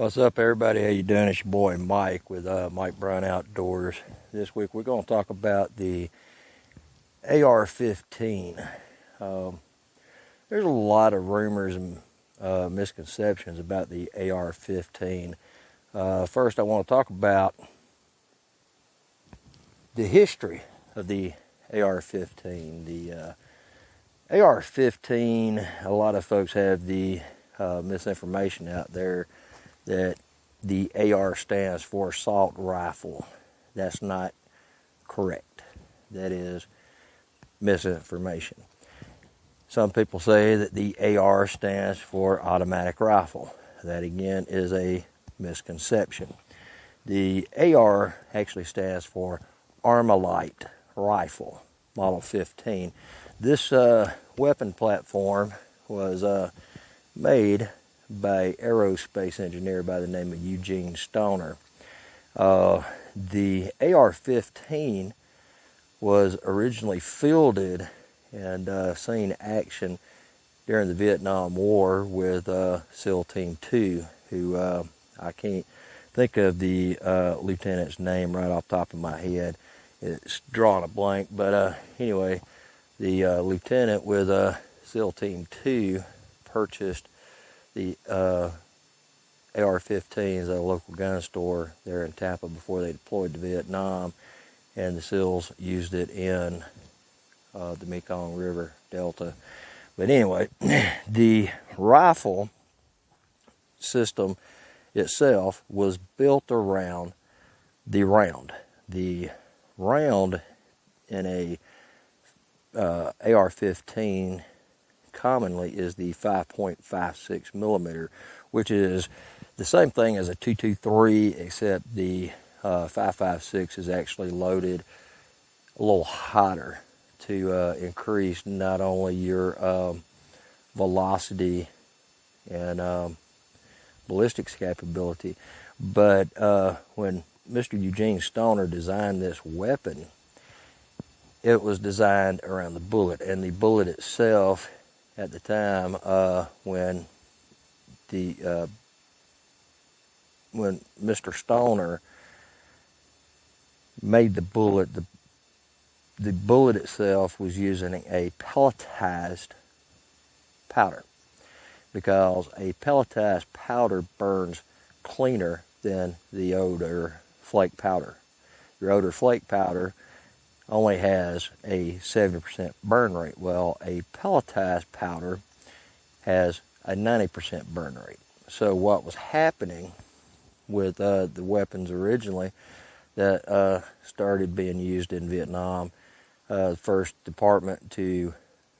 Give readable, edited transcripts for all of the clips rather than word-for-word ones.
What's up, everybody? How you doing? It's your boy Mike with Mike Brown Outdoors. This week we're going to talk about the AR-15. There's a lot of rumors and misconceptions about the AR-15. First, I want to talk about the history of the AR-15. The AR-15, a lot of folks have the misinformation out there that the AR stands for assault rifle. That's not correct. That is misinformation. Some people say that the AR stands for automatic rifle. That again is a misconception. The AR actually stands for Armalite rifle, model 15. This weapon platform was made by aerospace engineer by the name of Eugene Stoner. The AR-15 was originally fielded and seen action during the Vietnam War with SEAL Team 2, who I can't think of the lieutenant's name right off the top of my head. It's drawing a blank, but anyway, the lieutenant with SEAL Team 2 purchased the AR-15s at a local gun store there in Tampa before they deployed to Vietnam, and the SEALs used it in the Mekong River Delta. But anyway, the rifle system itself was built around the round. The round in a AR-15 commonly is the 5.56 millimeter, which is the same thing as a 223, except the 5.56 is actually loaded a little hotter to increase not only your velocity and ballistics capability, but when Mr. Eugene Stoner designed this weapon, it was designed around the bullet, and the bullet itself at the time when Mr. Stoner made the bullet, the bullet itself was using a pelletized powder, because a pelletized powder burns cleaner than the odor flake powder. Your odor flake powder only has a 70% burn rate. Well, a pelletized powder has a 90% burn rate. So what was happening with the weapons originally that started being used in Vietnam, the first department to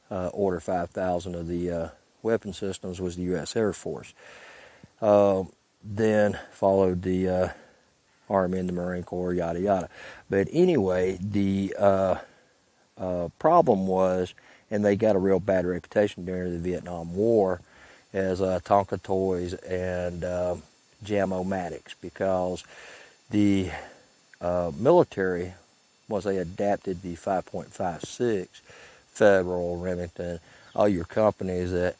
order 5,000 of the weapon systems was the U.S. Air Force. Then followed the Army and the Marine Corps, yada yada. But anyway, the problem was, and they got a real bad reputation during the Vietnam War as Tonka toys and jam-o-matics, because the military, once they adapted the 5.56, Federal, Remington, all your companies that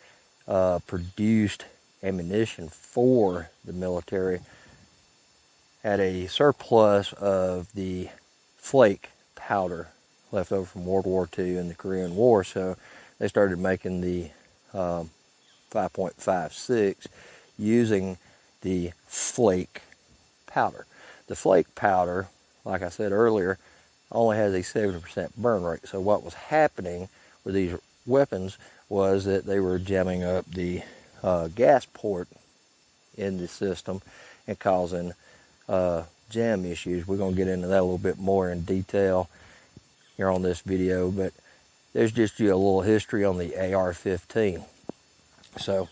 produced ammunition for the military had a surplus of the flake powder left over from World War II and the Korean War, so they started making the 5.56 using the flake powder. The flake powder, like I said earlier, only has a 70% burn rate. So what was happening with these weapons was that they were jamming up the gas port in the system and causing jam issues. We're going to get into that a little bit more in detail here on this video, but there's just a little history on the AR-15. So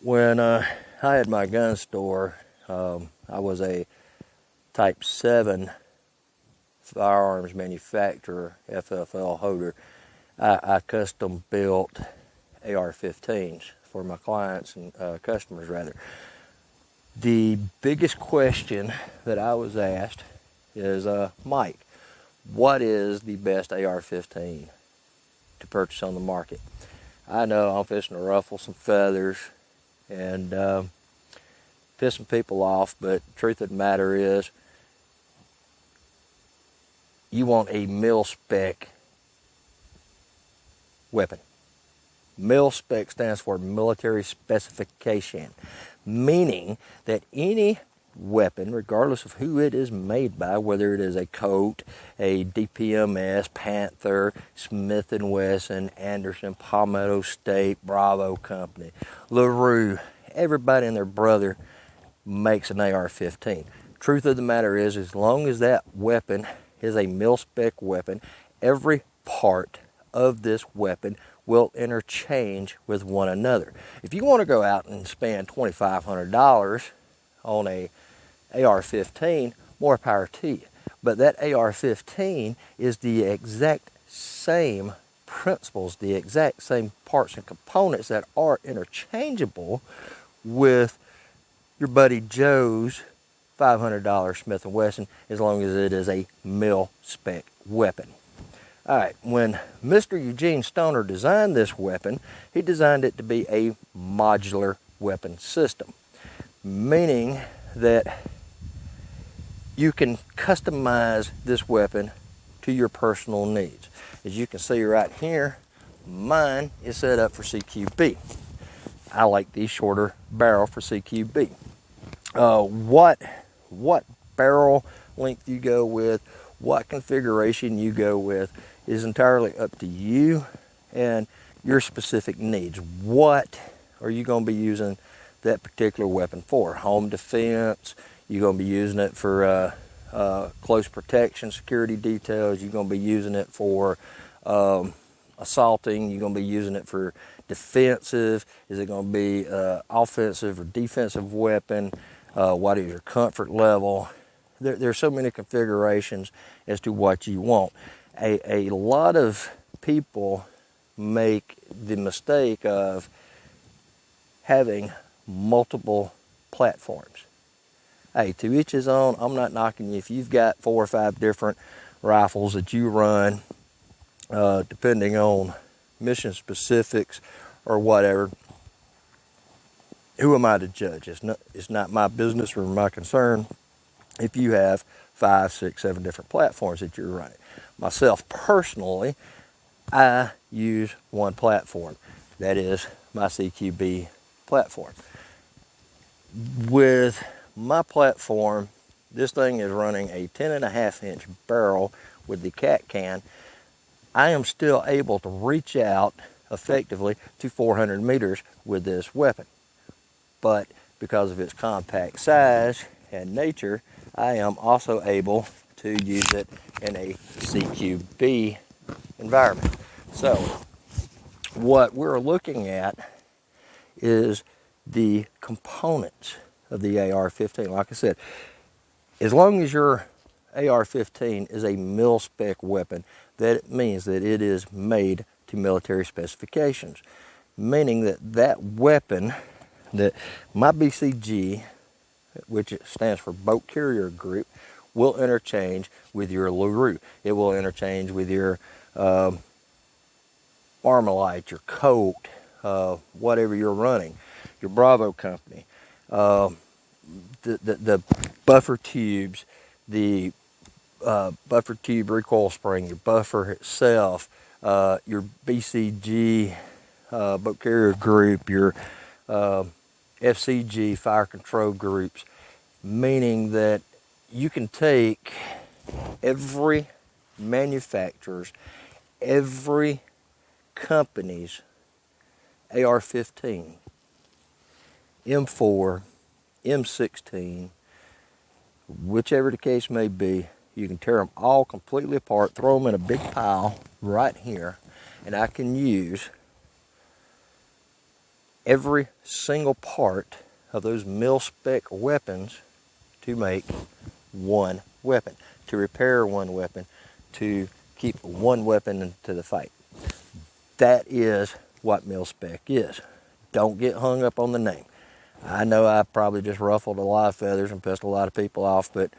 when I had my gun store, I was a Type 7 firearms manufacturer, FFL holder. I custom built AR-15s for my clients and customers rather. The biggest question that I was asked is, Mike, what is the best AR-15 to purchase on the market? I know I'm fixing to ruffle some feathers and pissing people off, but the truth of the matter is, you want a mil-spec weapon. Mil-spec stands for military specification, meaning that any weapon, regardless of who it is made by, whether it is a Colt, a DPMS, Panther, Smith & Wesson, Anderson, Palmetto State, Bravo Company, LaRue, everybody and their brother makes an AR-15. Truth of the matter is, as long as that weapon is a mil-spec weapon, every part of this weapon will interchange with one another. If you want to go out and spend $2,500 on a AR-15, more power to you. But that AR-15 is the exact same principles, the exact same parts and components that are interchangeable with your buddy Joe's $500 Smith & Wesson, as long as it is a mil-spec weapon. All right, when Mr. Eugene Stoner designed this weapon, he designed it to be a modular weapon system, meaning that you can customize this weapon to your personal needs. As you can see right here, mine is set up for C.Q.B. I like the shorter barrel for C.Q.B. What barrel length you go with, what configuration you go with is entirely up to you and your specific needs. What are you going to be using that particular weapon for? Home defense, you're going to be using it for close protection, security details, you're going to be using it for assaulting, you're going to be using it for defensive, is it going to be offensive or defensive weapon, what is your comfort level? There's so many configurations as to what you want. A lot of people make the mistake of having multiple platforms. Hey, to each his own. I'm not knocking you. If you've got 4 or 5 different rifles that you run, depending on mission specifics or whatever, who am I to judge? It's not my business or my concern if you have 5, 6, 7 different platforms that you're running. Myself personally, I use one platform. That is my C.Q.B. platform. With my platform, this thing is running a 10.5-inch barrel with the cat can. I am still able to reach out effectively to 400 meters with this weapon. But because of its compact size and nature, I am also able to use it in a C.Q.B. environment. So what we're looking at is the components of the AR-15. Like I said, as long as your AR-15 is a mil-spec weapon, that means that it is made to military specifications, meaning that that weapon, that my BCG, which stands for Boat Carrier Group, will interchange with your LaRue. It will interchange with your Armalite, your Colt, whatever you're running, your Bravo Company, the buffer tubes, the buffer tube recoil spring, your buffer itself, your BCG, Boat Carrier Group, your FCG, fire control groups, meaning that you can take every manufacturer's, every company's AR-15, M4, M16, whichever the case may be, you can tear them all completely apart, throw them in a big pile right here, and I can use every single part of those mil-spec weapons to make one weapon, to repair one weapon, to keep one weapon into the fight. That is what mil-spec is. Don't get hung up on the name. I know I probably just ruffled a lot of feathers and pissed a lot of people off, but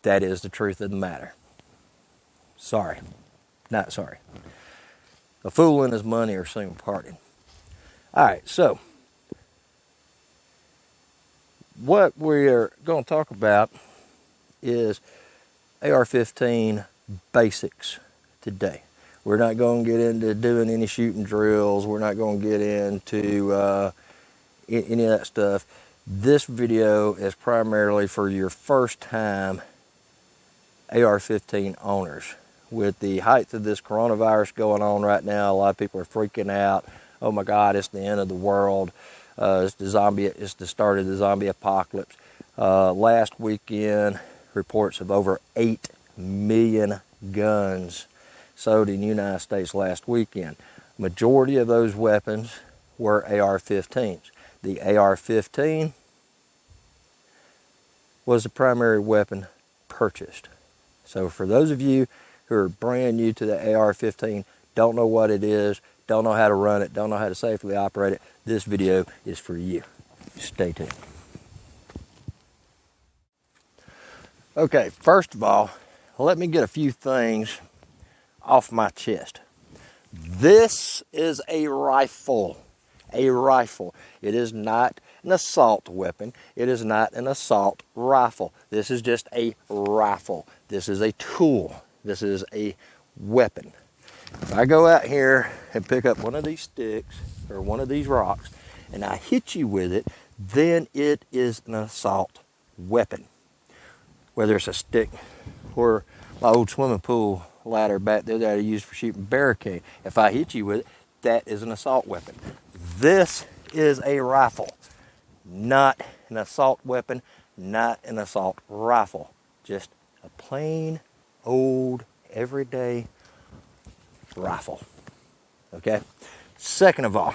that is the truth of the matter. Sorry. Not sorry. A fool and his money are soon parted. All right, so what we're going to talk about is AR-15 basics today. We're not going to get into doing any shooting drills. We're not going to get into any of that stuff. This video is primarily for your first time AR-15 owners. With the height of this coronavirus going on right now, a lot of people are freaking out. Oh my God, it's the end of the world. It's the start of the zombie apocalypse. Last weekend, reports of over 8 million guns sold in the United States last weekend. Majority of those weapons were AR-15s. The AR-15 was the primary weapon purchased. So for those of you who are brand new to the AR-15, don't know what it is, don't know how to run it, don't know how to safely operate it, this video is for you. Stay tuned. Okay, first of all, let me get a few things off my chest. This is a rifle. A rifle. It is not an assault weapon. It is not an assault rifle. This is just a rifle. This is a tool. This is a weapon. If I go out here and pick up one of these sticks or one of these rocks and I hit you with it, then it is an assault weapon. Whether it's a stick or my old swimming pool ladder back there that I used for shooting barricade. If I hit you with it, that is an assault weapon. This is a rifle, not an assault weapon, not an assault rifle. Just a plain old everyday rifle. Okay? Second of all,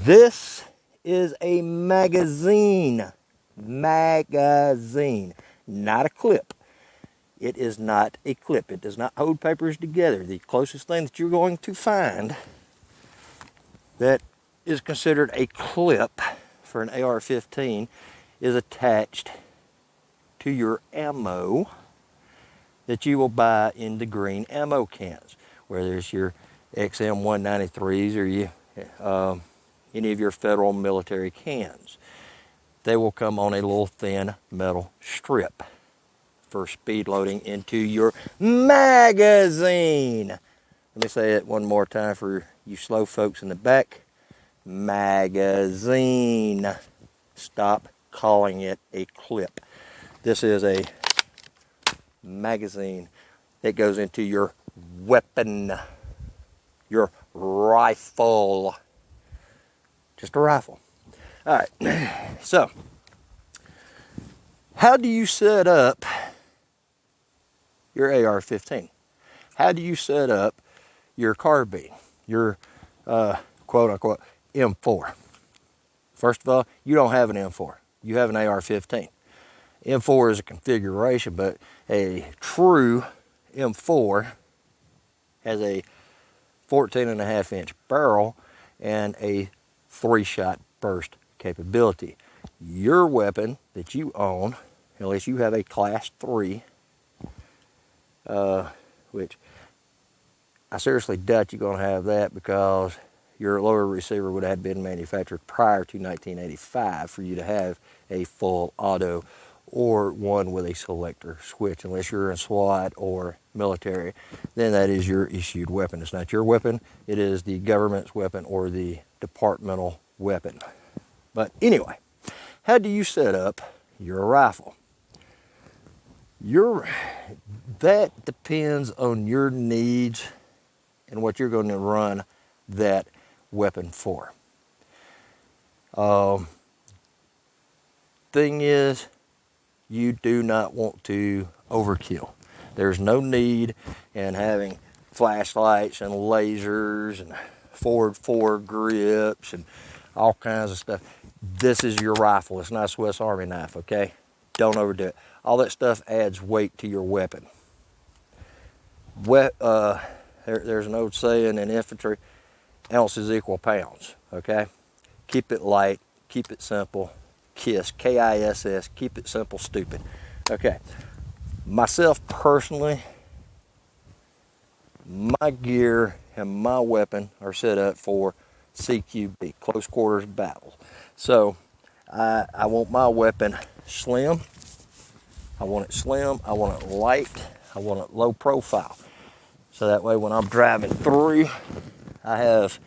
this is a magazine. Magazine, not a clip. It is not a clip. It does not hold papers together. The closest thing that you're going to find that is considered a clip for an AR-15 is attached to your ammo that you will buy in the green ammo cans, whether it's your XM193s or any of your federal military cans. They will come on a little thin metal strip for speed loading into your magazine. Let me say it one more time for you slow folks in the back. Magazine. Stop calling it a clip. This is a magazine that goes into your weapon, your rifle. Just a rifle. All right, so how do you set up your AR-15? How do you set up your carbine, your quote-unquote M4? First of all, you don't have an M4. You have an AR-15. M4 is a configuration, but a true M4 has a 14.5-inch barrel and a 3-shot burst capability. Your weapon that you own, unless you have a class 3, which I seriously doubt you're going to have that because your lower receiver would have been manufactured prior to 1985 for you to have a full auto or one with a selector switch. Unless you're in SWAT or military, then that is your issued weapon. It's not your weapon. It is the government's weapon or the departmental weapon. But anyway, how do you set up your rifle? That depends on your needs and what you're going to run that weapon for. Thing is, you do not want to overkill. There's no need in having flashlights and lasers and forward grips and all kinds of stuff. This is your rifle. It's not a Swiss Army knife, okay? Don't overdo it. All that stuff adds weight to your weapon. There's an old saying in infantry, ounces equal pounds, okay? Keep it light, keep it simple. KISS, K-I-S-S, keep it simple, stupid. Okay, myself personally, my gear and my weapon are set up for C.Q.B, close quarters battles. So I want my weapon slim. I want it slim. I want it light. I want it low profile. So that way when I'm driving through, I have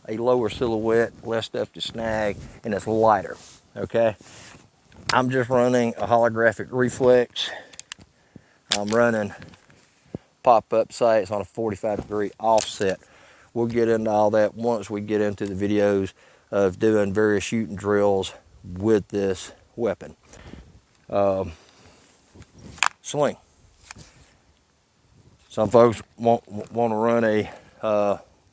a lower silhouette, less stuff to snag, and it's lighter, okay? I'm just running a holographic reflex. I'm running pop-up sights on a 45-degree offset. We'll get into all that once we get into the videos of doing various shooting drills with this weapon. Sling. Some folks want to run a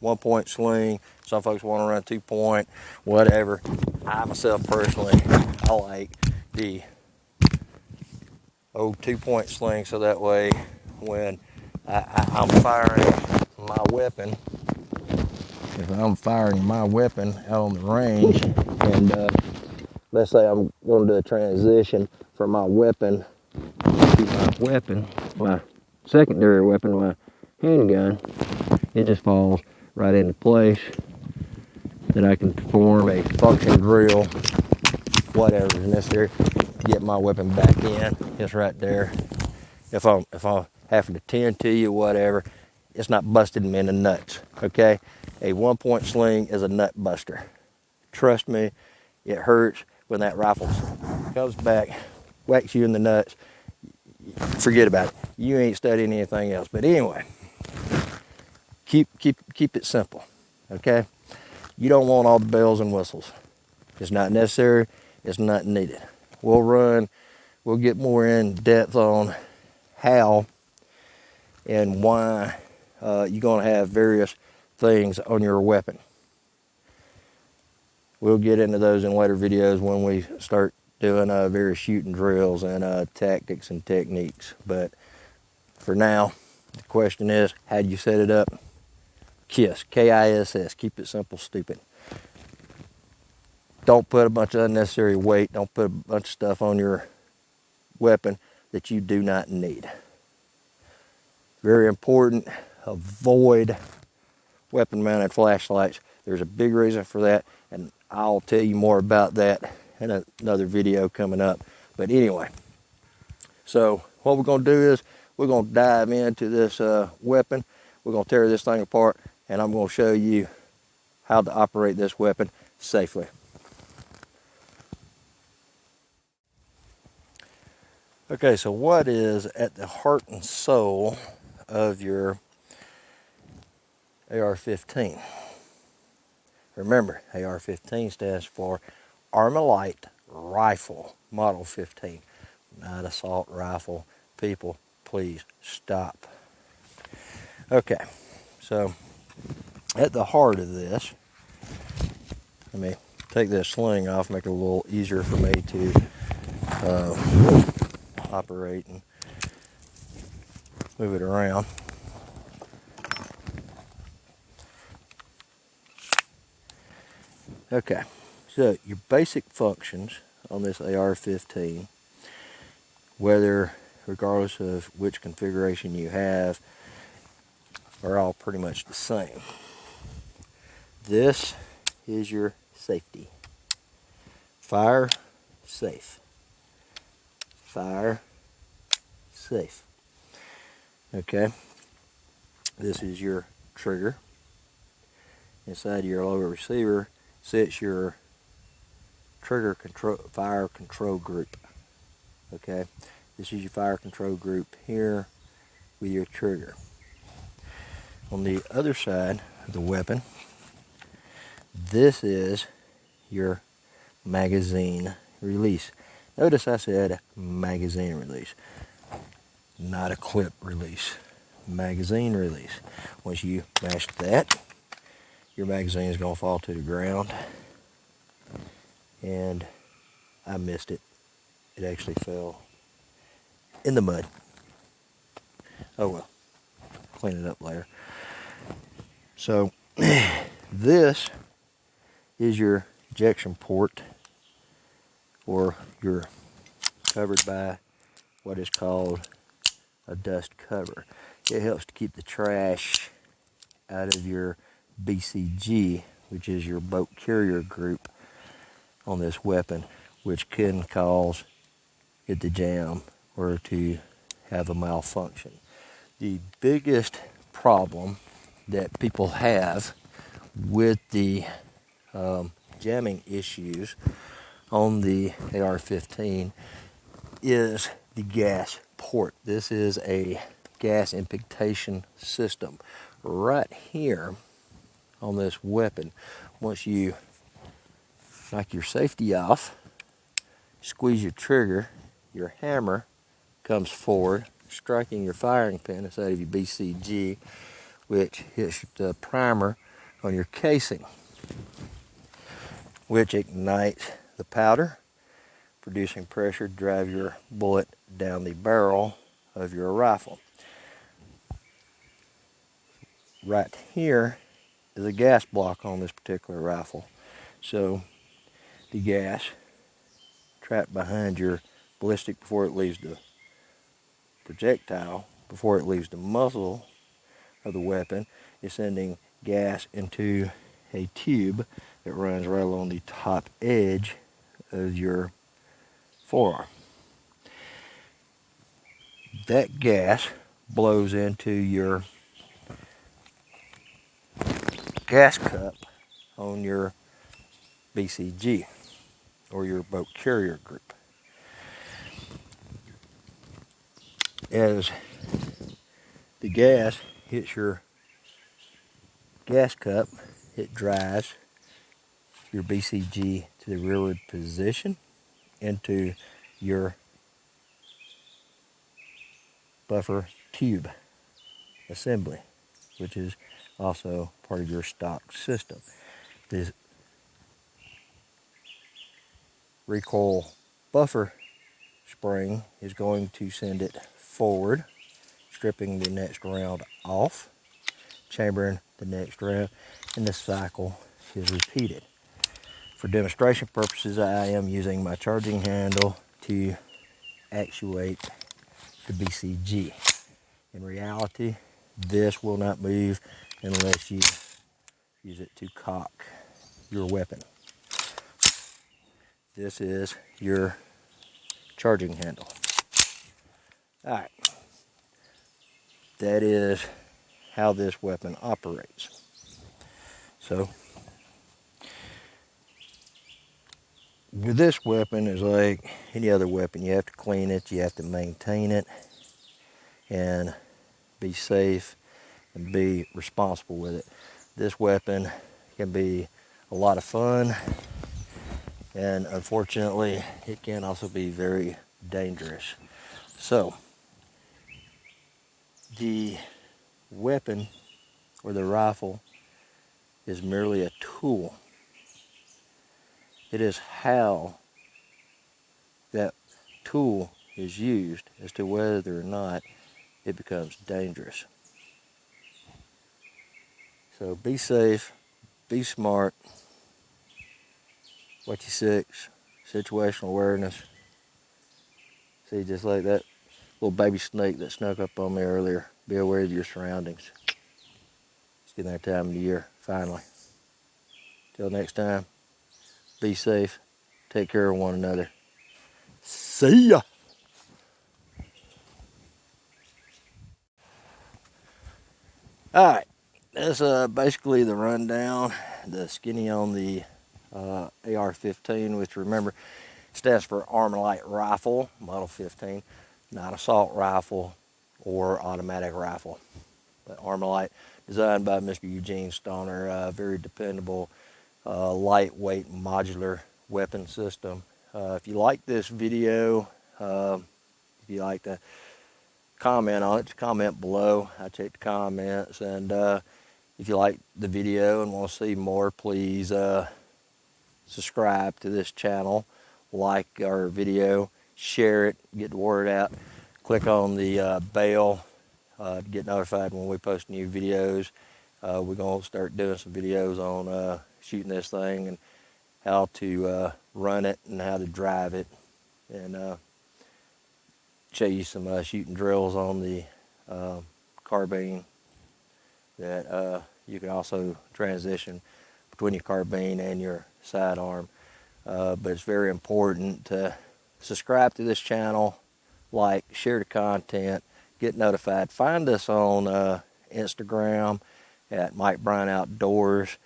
1-point sling. Some folks want to run 2-point, whatever. I myself personally, I like the old 2-point sling, so that way when I'm firing my weapon, if I'm firing my weapon out on the range, and let's say I'm going to do a transition from my weapon to my secondary weapon, my handgun, it just falls right into place that I can perform a function drill, whatever is necessary, get my weapon back in. It's right there. If I'm having to tend to you, whatever, it's not busting me in the nuts, okay? A 1-point sling is a nut buster. Trust me, it hurts when that rifle comes back, whacks you in the nuts. Forget about it. You ain't studying anything else. But anyway, keep it simple, okay? You don't want all the bells and whistles. It's not necessary. It's not needed. We'll get more in depth on how and why you're going to have various things on your weapon. We'll get into those in later videos when we start doing various shooting drills and tactics and techniques. But for now, the question is, how do you set it up? KISS, K-I-S-S, keep it simple, stupid. Don't put a bunch of unnecessary weight. Don't put a bunch of stuff on your weapon that you do not need. Very important, avoid weapon-mounted flashlights. There's a big reason for that, and I'll tell you more about that in another video coming up. But anyway, so what we're going to do is we're going to dive into this weapon. We're going to tear this thing apart, and I'm going to show you how to operate this weapon safely. Okay, so what is at the heart and soul of your AR-15? Remember, AR-15 stands for Armalite Rifle Model 15, not assault rifle. People, please stop. Okay, so at the heart of this, let me take this sling off, make it a little easier for me to operate and move it around. Okay, so your basic functions on this AR-15, regardless of which configuration you have, are all pretty much the same. This is your safety. Fire, safe. Fire, safe. Okay, this is your trigger. Inside your lower receiver sits your trigger control, fire control group. Okay, this is your fire control group here with your trigger. On the other side of the weapon, this is your magazine release. Notice I said magazine release, not a clip release. Magazine release. Once you mash that, your magazine is going to fall to the ground. And I missed it. It actually fell in the mud. Oh well, clean it up later. So this is your ejection port, or you're covered by what is called a dust cover. It helps to keep the trash out of your BCG, which is your boat carrier group on this weapon. which can cause it to jam or to have a malfunction. The biggest problem that people have with the jamming issues on the AR-15 is the gas port. This is a gas impetation system. Right here on this weapon, once you knock your safety off, squeeze your trigger, your hammer comes forward, striking your firing pin inside of your BCG, which hits the primer on your casing, which ignites the powder, producing pressure to drive your bullet down the barrel of your rifle. Right here is a gas block on this particular rifle. So the gas trapped behind your ballistic before it leaves the projectile, before it leaves the muzzle of the weapon, is sending gas into a tube that runs right along the top edge of your forearm. That gas blows into your gas cup on your BCG or your boat carrier group. As the gas hits your gas cup, it drives your BCG to the rearward position into your buffer tube assembly, which is also part of your stock system. This recoil buffer spring is going to send it forward, stripping the next round off, chambering the next round, and the cycle is repeated. For demonstration purposes, I am using my charging handle to actuate the BCG. In reality, this will not move unless you use it to cock your weapon. This is your charging handle. Alright, that is how this weapon operates. So, with this weapon, it's like any other weapon. You have to clean it, you have to maintain it, and be safe and be responsible with it. This weapon can be a lot of fun, and unfortunately, it can also be very dangerous. So, the weapon or the rifle is merely a tool. It is how that tool is used as to whether or not it becomes dangerous. So be safe, be smart, watch your six, situational awareness. See, just like that little baby snake that snuck up on me earlier. Be aware of your surroundings. It's getting that time of the year, finally. Till next time, be safe, take care of one another. See ya! Alright, that's basically the rundown, the skinny on the AR-15, which remember stands for Armalite Rifle, Model 15, not assault rifle or automatic rifle. But Armalite, designed by Mr. Eugene Stoner, very dependable, lightweight, modular weapon system. If you like this video, if you like to comment on it, just comment below. I check the comments, and if you like the video and want to see more, please subscribe to this channel, like our video, share it, get the word out, click on the bell to get notified when we post new videos. We're going to start doing some videos on shooting this thing and how to run it and how to drive it, and show you some shooting drills on the carbine that you can also transition between your carbine and your sidearm but it's very important to subscribe to this channel, like, share the content, get notified. Find us on Instagram at Mike Bryant Outdoors.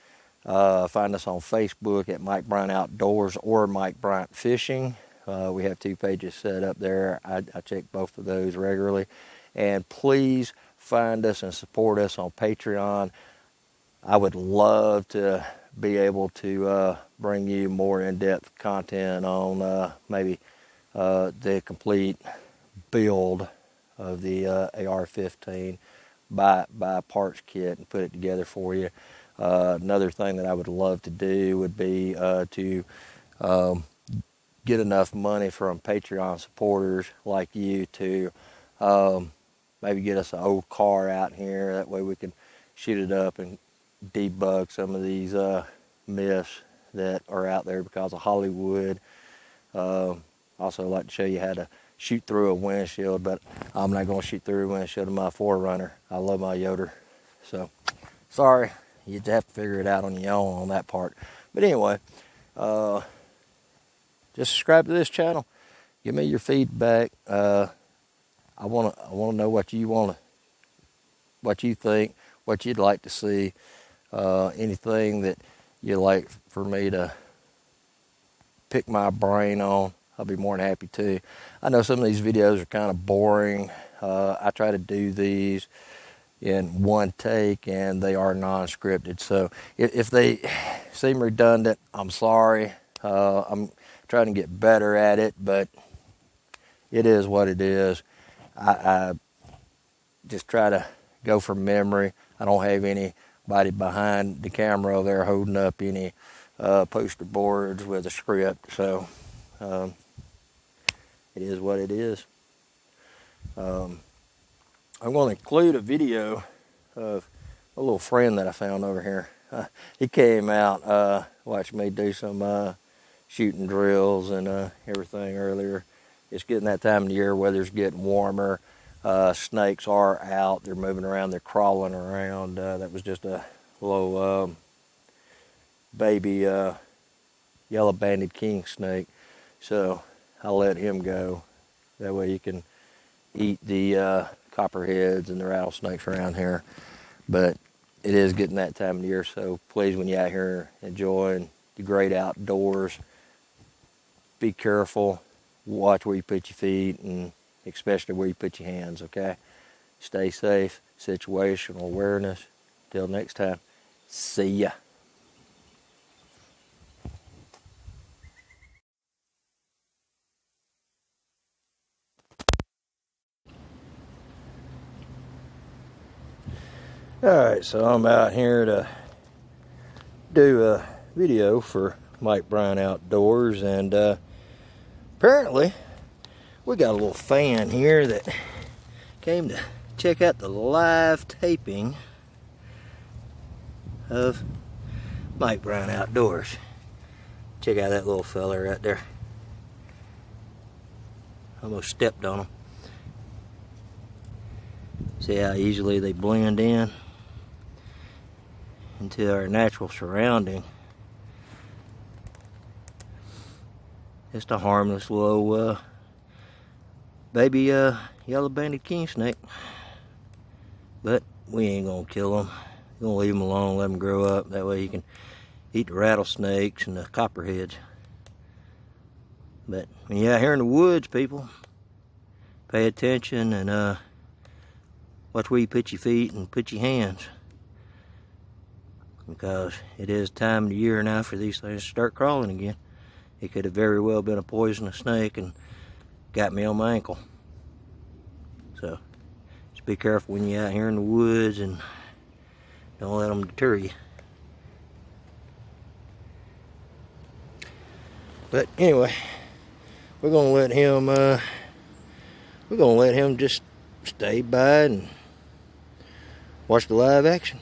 Find us on Facebook at Mike Bryant Outdoors or Mike Bryant Fishing. We have 2 pages set up there. I check both of those regularly. And please find us and support us on Patreon. I would love to be able to bring you more in-depth content on maybe the complete build of the AR-15, buy a parts kit and put it together for you. Another thing that I would love to do would be to get enough money from Patreon supporters like you to maybe get us an old car out here. That way we can shoot it up and debug some of these myths that are out there because of Hollywood. Also like to show you how to shoot through a windshield, but I'm not going to shoot through a windshield of my 4Runner. I love my Yoder. So, sorry. You have to figure it out on your own on that part. But anyway, just subscribe to this channel. Give me your feedback. I want to know what you think, what you'd like to see, anything that you'd like for me to pick my brain on. I'll be more than happy to. I know some of these videos are kind of boring. I try to do these in one take, and they are non-scripted. So if they seem redundant, I'm sorry. I'm trying to get better at it, but it is what it is. I just try to go from memory. I don't have anybody behind the camera there holding up any poster boards with a script. So it is what it is. I'm going to include a video of a little friend that I found over here. He came out, watched me do some shooting drills and everything earlier. It's getting that time of the year, weather's getting warmer. Snakes are out, they're moving around, they're crawling around. That was just a little baby yellow-banded king snake. So I'll let him go. That way you can eat the copperheads and the rattlesnakes around here. But it is getting that time of the year, so please, when you're out here enjoying the great outdoors, be careful, watch where you put your feet, and especially where you put your hands, okay? Stay safe, situational awareness. Till next time, see ya. Alright, so I'm out here to do a video for Mike Bryant Outdoors, and apparently we got a little fan here that came to check out the live taping of Mike Bryant Outdoors. Check out that little fella right there. Almost stepped on him. See how easily they blend in into our natural surrounding. Just a harmless little baby yellow-banded king snake. But we ain't gonna kill him. We're gonna leave him alone, let him grow up. That way you can eat the rattlesnakes and the copperheads. But when you're out here in the woods, people, pay attention and watch where you put your feet and put your hands. Because it is time of the year now for these things to start crawling again. It could have very well been a poisonous snake and got me on my ankle. So just be careful when you're out here in the woods and don't let them deter you. But anyway, we're gonna let him just stay by and watch the live action.